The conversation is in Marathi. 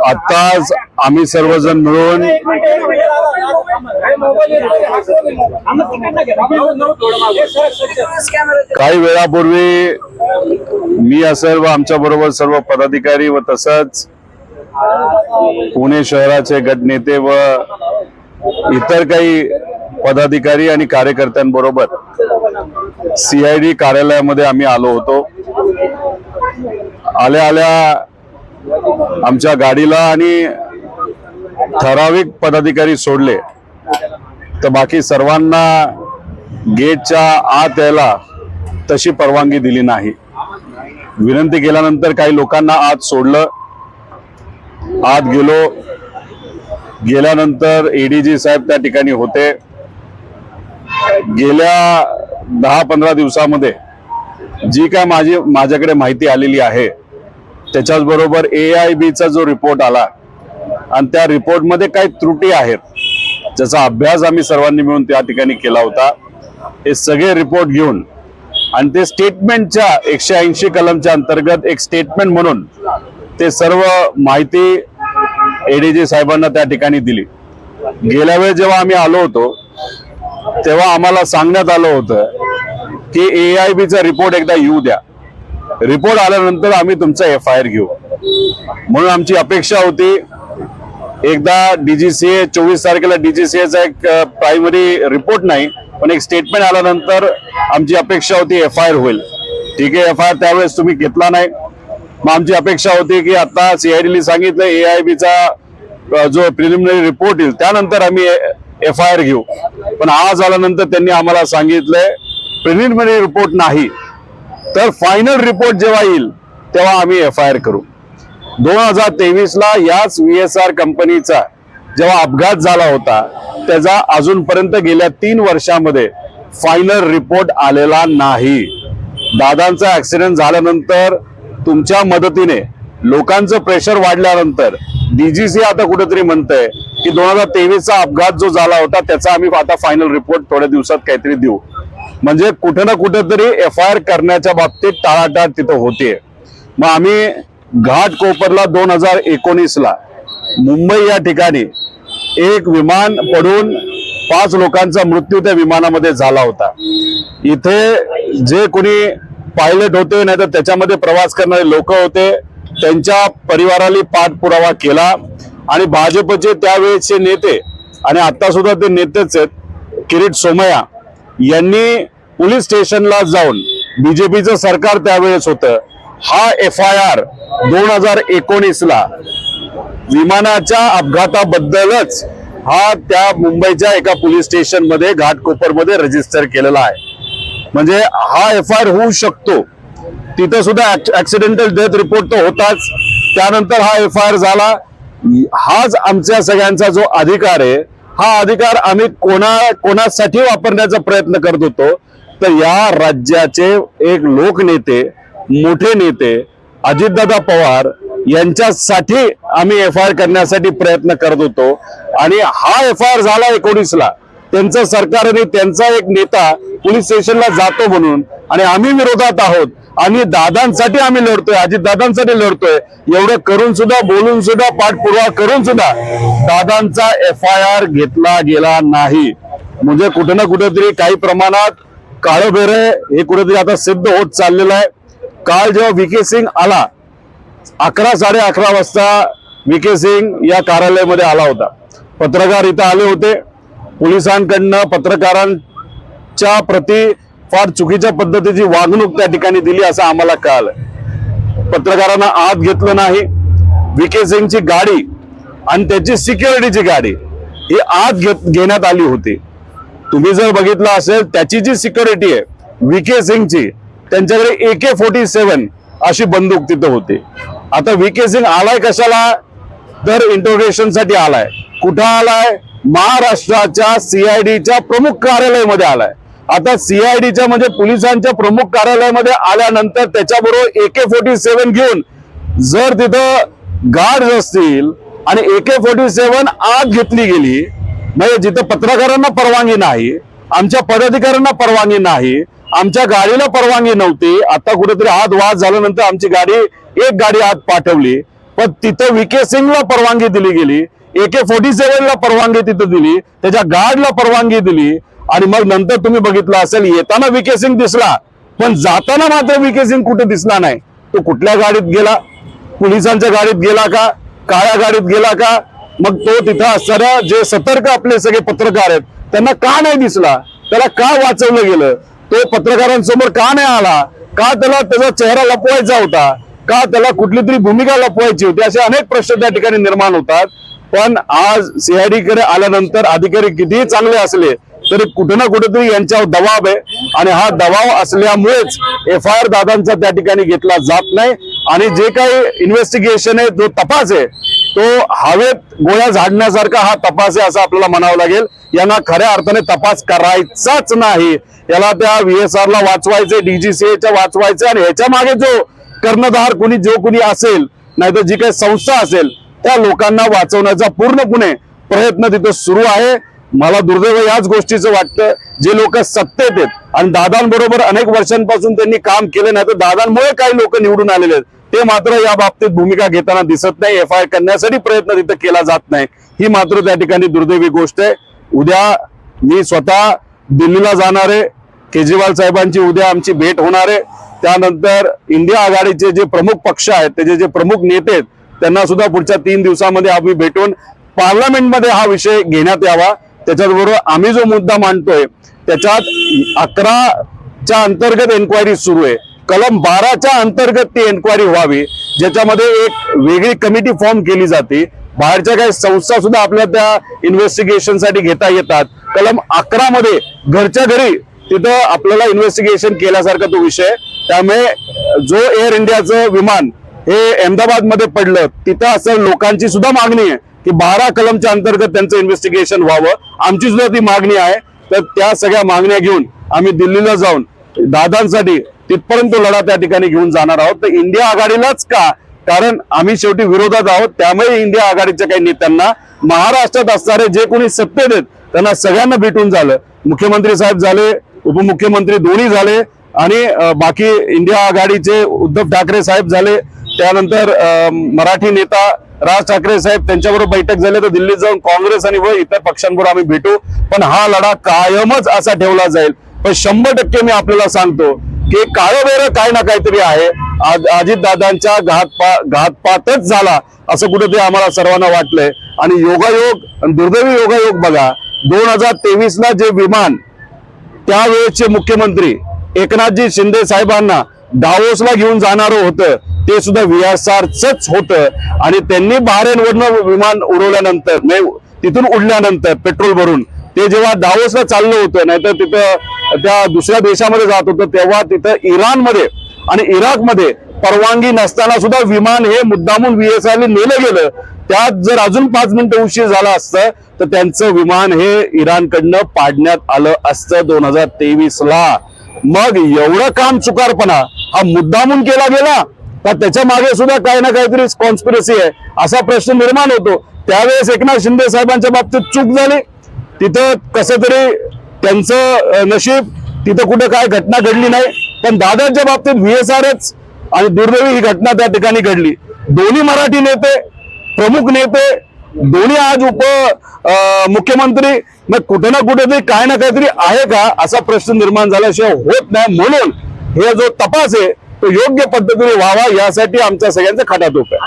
आताच आम्ही सर्वजण मिळून काही वेळापूर्वी मी असेल व आमच्या बरोबर सर्व पदाधिकारी व तसंच पुणे शहराचे गटनेते व इतर काही पदाधिकारी आणि कार्यकर्त्यांबरोबर CID कार्यालयामध्ये आम्ही आलो होतो। आल्या आल्या आमच्या गाडीला आणि ठराविक पदाधिकारी सोडले तर बाकी सर्वांना गेटच्या आत यायला तशी परवानगी दिली नाही। विनंती केल्यानंतर काही लोकांना आत सोडलं। आत गेल्यानंतर ADG साहेब त्या ठिकाणी होते। गेल्या 10-15 दिवसामध्ये जी काय माझ्याकडे माहिती आलेली आहे त्याच्याच बरोबर AIBचा जो रिपोर्ट आला आणि त्या रिपोर्टमध्ये काही त्रुटी आहेत ज्याचा अभ्यास आम्ही सर्वांनी मिळून त्या ठिकाणी केला होता। हे सगळे रिपोर्ट घेऊन आणि ते स्टेटमेंटच्या 180 कलमच्या अंतर्गत एक स्टेटमेंट म्हणून ते सर्व माहिती ADG साहेबांना त्या ठिकाणी दिली। गेल्या वेळेस जेव्हा आम्ही आलो होतो तेव्हा आम्हाला सांगण्यात आलं होतं की AIBचा रिपोर्ट एकदा येऊ द्या, रिपोर्ट आल्यानंतर आम्ही तुमचा FIR घेऊ। म्हणून आमची अपेक्षा होती एकदा DGCA 24 तारखेला DGCAचा एक प्रायमरी रिपोर्ट नाही पण एक स्टेटमेंट आल्यानंतर आमची अपेक्षा होती FIR होईल। ठीक आहे, FIR त्यावेळेस तुम्ही घेतला नाही। मग आमची अपेक्षा होती की आता CIDने सांगितलं AIBचा जो प्रिलिमिनरी रिपोर्ट येईल त्यानंतर आम्ही FIR घेऊ। पण आज आल्यानंतर त्यांनी आम्हाला सांगितलंय प्रिलिमिनरी रिपोर्ट नाही तर फायनल रिपोर्ट जेव्हा येईल तेव्हा आम्ही FIR करू। 2023 ला याच VSR कंपनीचा जेव्हा अपघात झाला होता त्याचा अजूनपर्यंत गेल्या 3 वर्षामध्ये फायनल रिपोर्ट आलेला नाही। दादांचा ऍक्सिडेंट झाल्यानंतर तुमच्या मदतीने लोकांचं प्रेशर वाढल्यानंतर DGC आता कुठेतरी म्हणतंय की 2023चा अपघात जो झाला होता त्याचा आम्ही आता फायनल रिपोर्ट थोड्या दिवसात काहीतरी देऊ। म्हणजे कुठे ना कुठेतरी FIR करण्याच्या बाबतीत टाळाटाळ तिथं होते। मग आम्ही घाटकोपरला 2019 ला मुंबई या ठिकाणी एक विमान पडून 5 लोकांचा मृत्यू त्या विमानामध्ये झाला होता। इथे जे कोणी पायलट होते नाही तर त्याच्यामध्ये प्रवास करणारे लोक होते त्यांच्या परिवाराला पाठपुरावा केला आणि भाजपचे त्यावेळेचे नेते आणि आता सुद्धा ते नेतेच आहेत किरीट सोमय्या यांनी पोलीस स्टेशनला जाऊन BJPचं सरकार त्यावेळेस होतं हा FIR 2019 ला विमानाच्या अपघाताबद्दलच हा त्या मुंबईच्या एका पोलीस स्टेशन मध्ये घाटकोपरमध्ये रजिस्टर केलेला आहे। म्हणजे हा FIR होऊ शकतो। तिथे सुद्धा ऍक्सिडेंटल डेथ रिपोर्ट तर होताच, त्यानंतर हा FIR झाला। हाच आमच्या सगळ्यांचा जो अधिकार आहे हा अधिकार आम्ही कोणासाठी वापरण्याचा प्रयत्न करत होतो तर या राज्याचे एक लोकनेते मोठे नेते अजितदादा पवार यांच्यासाठी आम्ही FIR करण्यासाठी प्रयत्न करत होतो। आणि हा FIR झाला 19 ला त्यांचं सरकार आणि त्यांचा एक नेता पोलीस स्टेशनला जातो म्हणून आणि आम्ही विरोधात आहोत आणि दादांसाठी आम्ही लढतोय, अजितदादांसाठी लढतोय। एवढं करून सुद्धा बोलून सुद्धा पाठपुरावा करून सुद्धा दादांचा FIR घेतला गेला नाही। म्हणजे कुठे ना कुठेतरी काही प्रमाणात काळबेर हे कुठेतरी आता सिद्ध होत चाललेलं आहे। काल जेव्हा VK सिंग आला 11-11:30 वाजता VK सिंग या कार्यालयामध्ये आला होता। पत्रकार इथं आले होते। पोलिसांकडनं पत्रकारांच्या प्रति फार चुकीच्या पद्धतीची वागणूक त्या ठिकाणी दिली असं आम्हाला कळलं। पत्रकारांना आत घेतलं नाही। VK सिंगची गाडी आणि त्याची सिक्युरिटीची गाडी ही आत घेण्यात आली होती। तुम्ही जर बघितलं असेल त्याची जी सिक्युरिटी आहे VK सिंगची त्यांच्याकडे AK-47 अशी बंदूक तिथं होती। आता VK सिंग आलाय कशाला तर इंटरोगेशन साठी आलाय। कुठं आलाय? महाराष्ट्राच्या CIDच्या प्रमुख कार्यालयामध्ये आलाय। आता CIDच्या म्हणजे पोलिसांच्या प्रमुख कार्यालयामध्ये आल्यानंतर त्याच्याबरोबर AK-47 घेऊन जर तिथं गार्ड असतील आणि AK-47 आत घेतली गेली म्हणजे जिथं पत्रकारांना परवानगी नाही, आमच्या पदाधिकाऱ्यांना परवानगी नाही, आमच्या गाडीला परवानगी नव्हती. आता कुठेतरी हात वाद झाल्यानंतर आमची गाडी एक गाडी आत पाठवली, पण तिथं VK सिंगला परवानगी दिली गेली, AK-47 ला परवानगी तिथं दिली, त्याच्या गार्डला परवानगी दिली. आणि मग नंतर तुम्ही बघितलं असेल, येताना VK सिंग दिसला, पण जाताना मात्र VK सिंग कुठे दिसला नाही. तो कुठल्या गाडीत गेला? पोलिसांच्या गाडीत गेला का? काळ्या गाडीत गेला का? मग तो तिथं असणाऱ्या जे सतर्क आपले सगळे पत्रकार आहेत त्यांना का नाही दिसला? त्याला का वाचवलं गेलं? तो पत्रकारांसमोर का नाही आला? का त्याला त्याचा चेहरा लपवायचा होता? का त्याला कुठली तरी भूमिका लपवायची होती? असे अनेक प्रश्न त्या ठिकाणी निर्माण होतात. पण आज CID कडे आल्यानंतर अधिकारी कितीही चांगले असले तरी कुठे ना कुठेतरी यांच्यावर दबाव आहे, आणि हा दबाव असल्यामुळेच FIR दादांचा त्या ठिकाणी घेतला जात नाही. आणि जे काही इन्व्हेस्टिगेशन आहे, जो तपास आहे, तो हवेत गोळ्या झाडण्यासारखा हा तपास आहे असं आपल्याला म्हणावं लागेल. यांना खऱ्या अर्थाने तपास करायचाच नाही. याला त्या VSR ला वाचवायचे, DGCA वाचवायचे, आणि ह्याच्या मागे जो कर्णधार कोणी असेल, नाहीतर जी काही संस्था असेल, त्या लोकांना वाचवण्याचा पूर्णपणे प्रयत्न तिथं सुरू आहे. मला दुर्दैव याच गोष्टीचं वाटतं, जे लोक सत्तेत आहेत आणि दादांबरोबर अनेक वर्षांपासून त्यांनी काम केले, नाही तर दादांमुळे काही लोक निवडून आलेले आहेत, ते मात्र या बाबतीत भूमिका घेताना दिसत नाही. FIR करण्यासाठी प्रयत्न तिथं केला जात नाही. ही मात्र त्या ठिकाणी दुर्दैवी गोष्ट आहे. उद्या मी स्वतः दिल्लीला जाणार आहे. केजरीवाल साहेबांची उद्या आमची भेट होणार आहे. त्यानंतर इंडिया आघाडीचे जे प्रमुख पक्ष आहेत, त्याचे जे प्रमुख नेते आहेत, त्यांना सुद्धा पुढच्या 3 दिवसामध्ये आम्ही भेटून पार्लमेंटमध्ये हा विषय घेण्यात यावा. त्याच्याबरोबर आम्ही जो मुद्दा मांडतोय त्याच्यात 11च्या अंतर्गत एन्क्वायरी सुरू आहे. कलम 12च्या अंतर्गत ती एन्क्वायरी व्हावी, ज्याच्यामध्ये एक वेगळी कमिटी फॉर्म केली जाते. बाहेरच्या काही संस्था सुद्धा आपल्या त्या इन्व्हेस्टिगेशन साठी घेता येतात. कलम 11 मध्ये घरच्या घरी तिथं आपल्याला इन्व्हेस्टिगेशन केल्यासारखा तो विषय. त्यामुळे जो एअर इंडियाचं विमान हे अहमदाबाद मध्ये पडलं, तिथं असं लोकांची सुद्धा मागणी आहे की 12 कलमच्या अंतर्गत त्यांचं इन्व्हेस्टिगेशन व्हावं. आमची सुद्धा ती मागणी आहे. तर त्या सगळ्या मागण्या घेऊन आम्ही दिल्लीला जाऊन दादांसाठी तिथपर्यंत लढा त्या ठिकाणी घेऊन जाणार आहोत. तर इंडिया आघाडीलाच का? कारण आम्ही शेवटी विरोधात आहोत. त्यामुळे इंडिया आघाडीच्या काही नेत्यांना महाराष्ट्रात असणारे जे कोणी सत्तेत आहेत त्यांना सगळ्यांना भेटून झालं. मुख्यमंत्री साहेब झाले, उपमुख्यमंत्री दोन्ही झाले, आणि बाकी इंडिया आघाडीचे उद्धव ठाकरे साहेब झाले, त्यानंतर मराठी नेता राज ठाकरे साहेब त्यांच्याबरोबर बैठक झाली. तर दिल्लीत जाऊन काँग्रेस आणि व इतर पक्षांबरोबर आम्ही भेटू. पण हा लढा कायमच असा ठेवला जाईल. पण 100% मी आपल्याला सांगतो की काळं काय ना काहीतरी आहे. अजितदादांच्या घातपातच झाला असं कुठेतरी आम्हाला सर्वांना वाटलंय. आणि योगायोग, दुर्दैवी योगायोग बघा, 2023 ला जे विमान त्यावेळेचे मुख्यमंत्री एकनाथजी शिंदे साहेबांना डावोसला घेऊन जाणार होतं, ते सुद्धा VSRचंच होतं. आणि त्यांनी बहारेनवरनं विमान उडवल्यानंतर, तिथून उडल्यानंतर पेट्रोल भरून ते जेव्हा डावोसला चाललं होतं, नाहीतर तिथं त्या दुसऱ्या देशामध्ये जात होतं, तेव्हा तिथं इराणमध्ये आणि इराकमध्ये परवानगी नसताना सुद्धा विमान हे मुद्दामून VSR नेलं गेलं. त्यात जर अजून 5 मिनिटं उशीर झाला असतं तर त्यांचं विमान हे इराणकडनं पाडण्यात आलं असतं 2023 ला. मग एवढं काम चुकारपणा हा मुद्दामून केला गेला तर त्याच्या मागे सुद्धा काही ना काहीतरी कॉन्स्पिरसी आहे असा प्रश्न निर्माण होतो. त्यावेळेस एकनाथ शिंदे साहेबांच्या बाबतीत चूक झाली. तिथं कसं तरी त्यांचं नशीब, तिथं कुठं काय घटना घडली नाही. पण दादांच्या बाबतीत VSRच, आणि दुर्दैवी ही घटना त्या ठिकाणी घडली. दोन्ही मराठी नेते, प्रमुख नेते, दोन्ही आज मुख्यमंत्री, मग कुठे ना कुठेतरी काय ना काहीतरी आहे का असा प्रश्न निर्माण झाल्याशिवाय होत नाही. म्हणून हे जो तपास आहे तो योग्य पद्धतीने व्हावा यासाठी आमच्या सगळ्यांचा खटाटोप आहे.